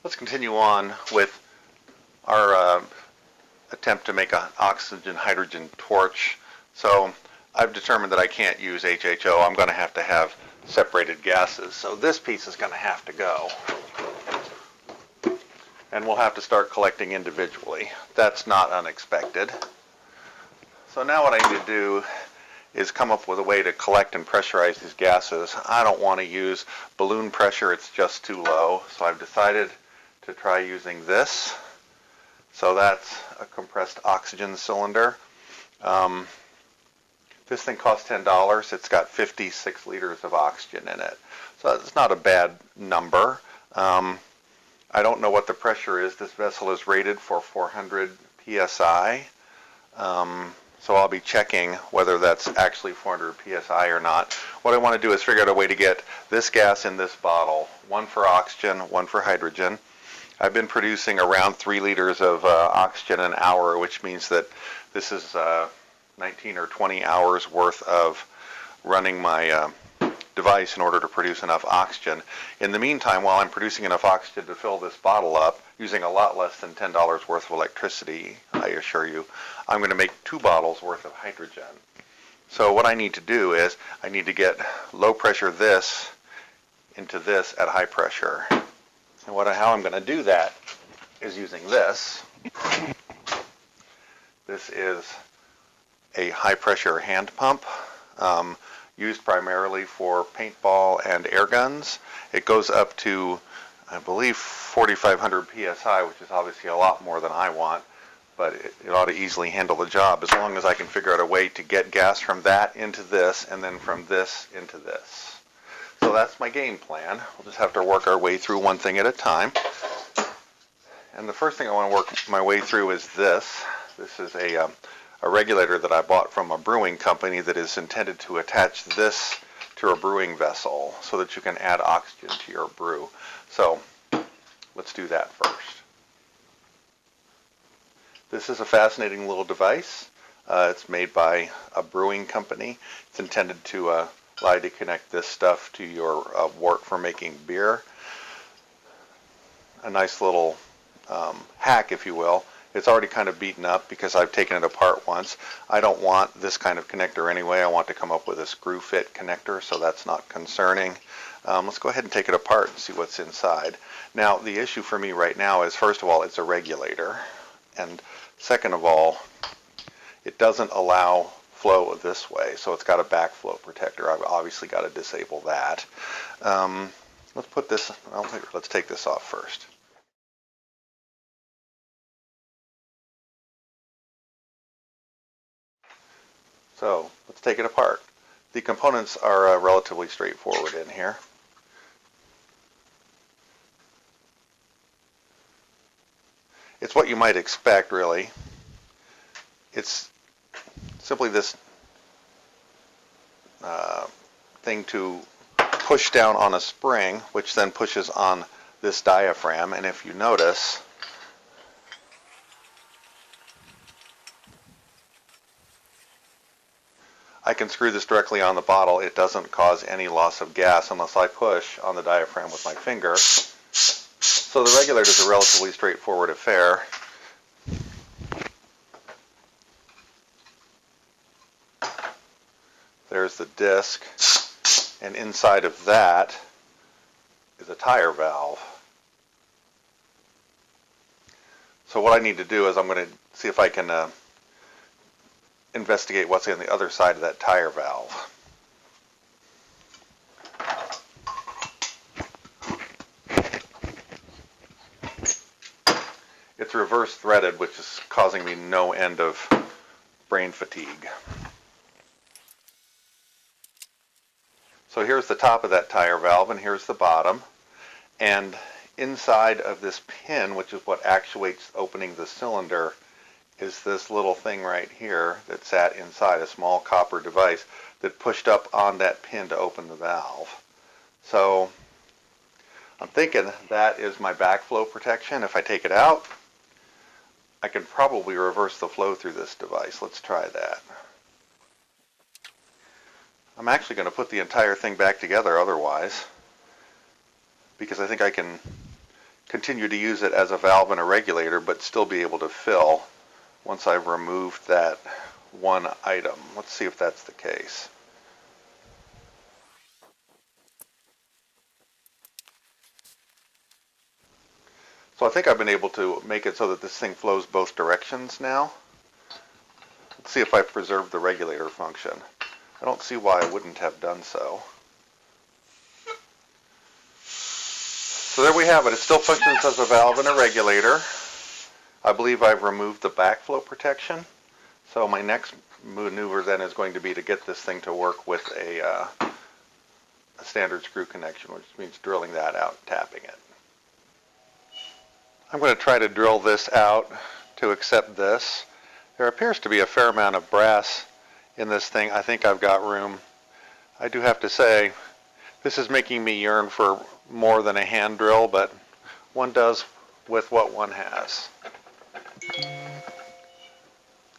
Let's continue on with our attempt to make an oxygen-hydrogen torch. So I've determined that I can't use HHO. I'm going to have separated gases. So this piece is going to have to go. And we'll have to start collecting individually. That's not unexpected. So now what I need to do is come up with a way to collect and pressurize these gases. I don't want to use balloon pressure. It's just too low. So I've decided to try using this. So that's a compressed oxygen cylinder. This thing costs $10. It's got 56 liters of oxygen in it. So it's not a bad number. I don't know what the pressure is. This vessel is rated for 400 psi. So I'll be checking whether that's actually 400 psi or not. What I want to do is figure out a way to get this gas in this bottle, one for oxygen, one for hydrogen. I've been producing around 3 liters of oxygen an hour, which means that this is 19 or 20 hours worth of running my device in order to produce enough oxygen. In the meantime, while I'm producing enough oxygen to fill this bottle up, using a lot less than $10 worth of electricity, I assure you, I'm going to make 2 bottles worth of hydrogen. So what I need to do is I need to get low pressure this into this at high pressure. And how I'm going to do that is using this. This is a high pressure hand pump. Used primarily for paintball and air guns. It goes up to, I believe, 4,500 psi, which is obviously a lot more than I want, but it ought to easily handle the job as long as I can figure out a way to get gas from that into this and then from this into this. So that's my game plan. We'll just have to work our way through one thing at a time. And the first thing I want to work my way through is this. This is a regulator that I bought from a brewing company that is intended to attach this to a brewing vessel so that you can add oxygen to your brew. So let's do that first. This is a fascinating little device. It's made by a brewing company. It's intended to allow you to connect this stuff to your wort for making beer. A nice little hack, if you will. It's already kind of beaten up because I've taken it apart once. I don't want this kind of connector anyway. I want to come up with a screw fit connector, so that's not concerning. Let's go ahead and take it apart and see what's inside. Now, the issue for me right now is, first of all, it's a regulator. And second of all, it doesn't allow flow this way, so it's got a backflow protector. I've obviously got to disable that. Let's take this off first. So let's take it apart. The components are relatively straightforward in here. It's what you might expect, really. It's simply this thing to push down on a spring, which then pushes on this diaphragm. And if you notice, I can screw this directly on the bottle. It doesn't cause any loss of gas unless I push on the diaphragm with my finger. So the regulator is a relatively straightforward affair. There's the disc, and inside of that is a tire valve. So what I need to do is I'm going to see if I can investigate what's on the other side of that tire valve. It's reverse threaded, which is causing me no end of brain fatigue. So here's the top of that tire valve, and here's the bottom. And inside of this pin, which is what actuates opening the cylinder, is this little thing right here that sat inside, a small copper device that pushed up on that pin to open the valve. So I'm thinking that is my backflow protection. If I take it out, I can probably reverse the flow through this device. Let's try that. I'm actually going to put the entire thing back together otherwise, because I think I can continue to use it as a valve and a regulator, but still be able to fill once I've removed that one item. Let's see if that's the case. So I think I've been able to make it so that this thing flows both directions now. Let's see if I preserve the regulator function. I don't see why I wouldn't have done so. So there we have it. It still functions as a valve and a regulator. I believe I've removed the backflow protection. So my next maneuver then is going to be to get this thing to work with a standard screw connection, which means drilling that out and tapping it. I'm going to try to drill this out to accept this. There appears to be a fair amount of brass in this thing. I think I've got room. I do have to say, this is making me yearn for more than a hand drill, but one does with what one has.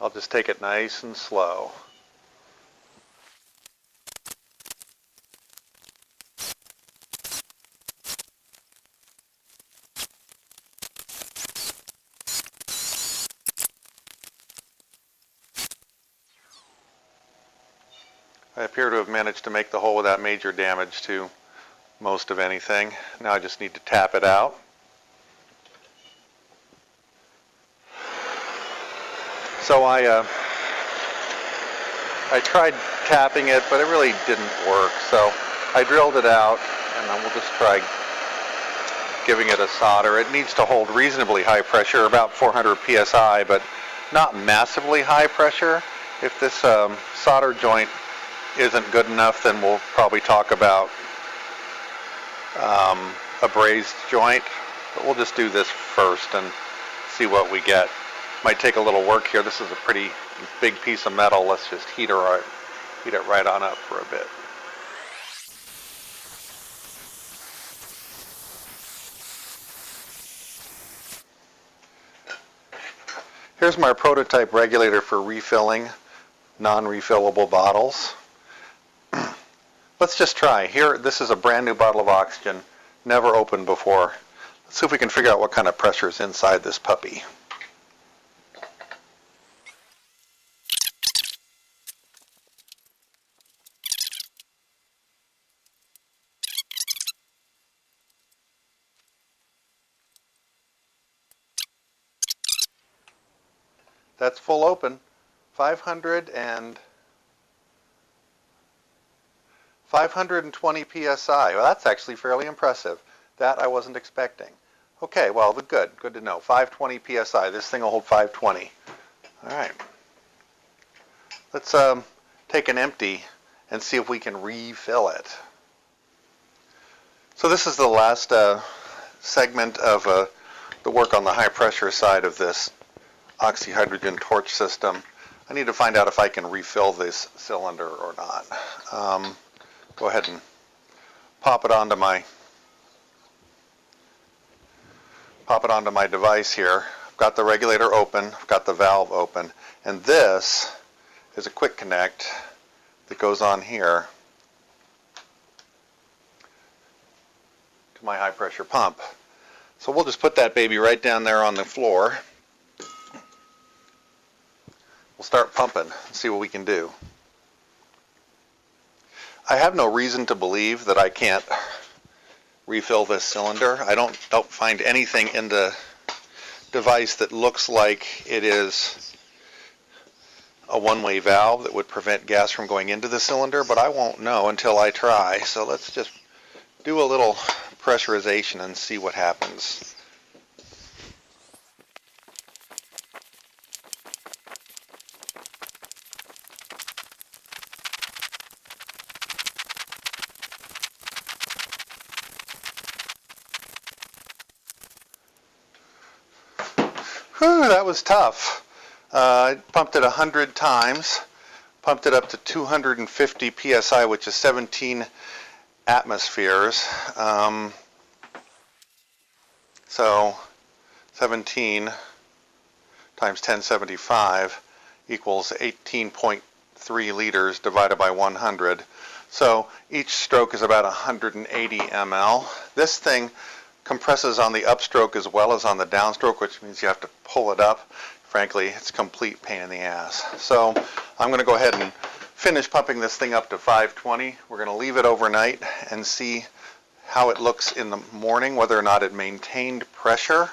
I'll just take it nice and slow. I appear to have managed to make the hole without major damage to most of anything. Now I just need to tap it out. So I tried tapping it, but it really didn't work. So I drilled it out, and then we'll just try giving it a solder. It needs to hold reasonably high pressure, about 400 psi, but not massively high pressure. If this solder joint isn't good enough, then we'll probably talk about a brazed joint. But we'll just do this first and see what we get. Might take a little work here. This is a pretty big piece of metal. Let's just heat it right on up for a bit. Here's my prototype regulator for refilling non-refillable bottles. Let's just try. Here, this is a brand new bottle of oxygen, never opened before. Let's see if we can figure out what kind of pressure is inside this puppy. That's full open. 520 psi. Well, that's actually fairly impressive. That I wasn't expecting. Okay, well, good to know. 520 psi. This thing will hold 520. All right. Let's take an empty and see if we can refill it. So this is the last segment of the work on the high pressure side of this oxyhydrogen torch system. I need to find out if I can refill this cylinder or not. Go ahead and pop it onto my device here. I've got the regulator open, I've got the valve open, and this is a quick connect that goes on here to my high pressure pump. So we'll just put that baby right down there on the floor. We'll start pumping and see what we can do. I have no reason to believe that I can't refill this cylinder. I don't find anything in the device that looks like it is a one-way valve that would prevent gas from going into the cylinder, but I won't know until I try. So let's just do a little pressurization and see what happens. Whew, that was tough. I pumped it 100 times, pumped it up to 250 psi, which is 17 atmospheres. So 17 times 1075 equals 18.3 liters divided by 100. So each stroke is about 180 ml. This thing compresses on the upstroke as well as on the downstroke, which means you have to pull it up. Frankly, it's a complete pain in the ass. So I'm going to go ahead and finish pumping this thing up to 520. We're going to leave it overnight and see how it looks in the morning, whether or not it maintained pressure.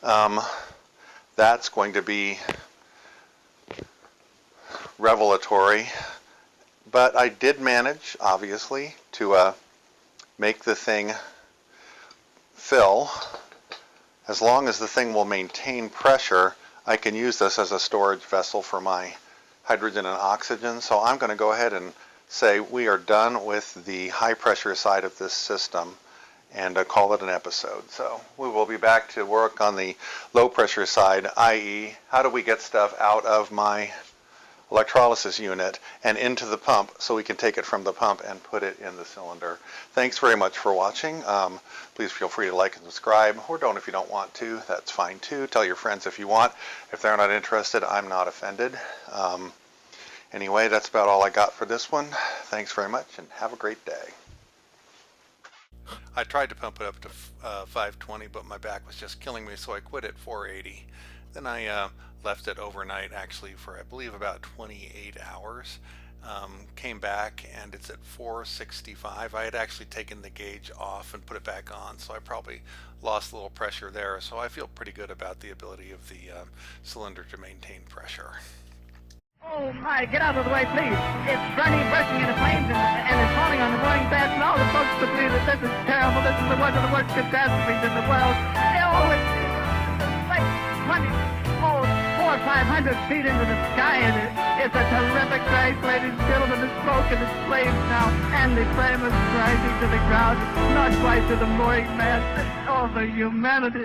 That's going to be revelatory. But I did manage, obviously, to make the thing fill. As long as the thing will maintain pressure, I can use this as a storage vessel for my hydrogen and oxygen. So I'm going to go ahead and say we are done with the high pressure side of this system and call it an episode. So we will be back to work on the low pressure side, i.e. how do we get stuff out of my electrolysis unit and into the pump so we can take it from the pump and put it in the cylinder. Thanks very much for watching. Please feel free to like and subscribe, or don't if you don't want to. That's fine too. Tell your friends if you want. If they're not interested, I'm not offended. Anyway, that's about all I got for this one. Thanks very much and have a great day. I tried to pump it up to 520, but my back was just killing me, so I quit at 480. Then I left it overnight, actually, for I believe about 28 hours. Came back and it's at 465. I had actually taken the gauge off and put it back on, so I probably lost a little pressure there. So I feel pretty good about the ability of the cylinder to maintain pressure. Oh my, get out of the way, please. It's burning, bursting into flames, and it's falling on the boiling beds, and all the folks believe that this is terrible. This is one of the worst catastrophes in the world. Oh, it's like 400 or 500 feet into the sky, and it's a terrific crash, ladies and gentlemen. The smoke and the flames now, and the flame is rising to the ground, not quite to the mooring mast. Oh, the humanity.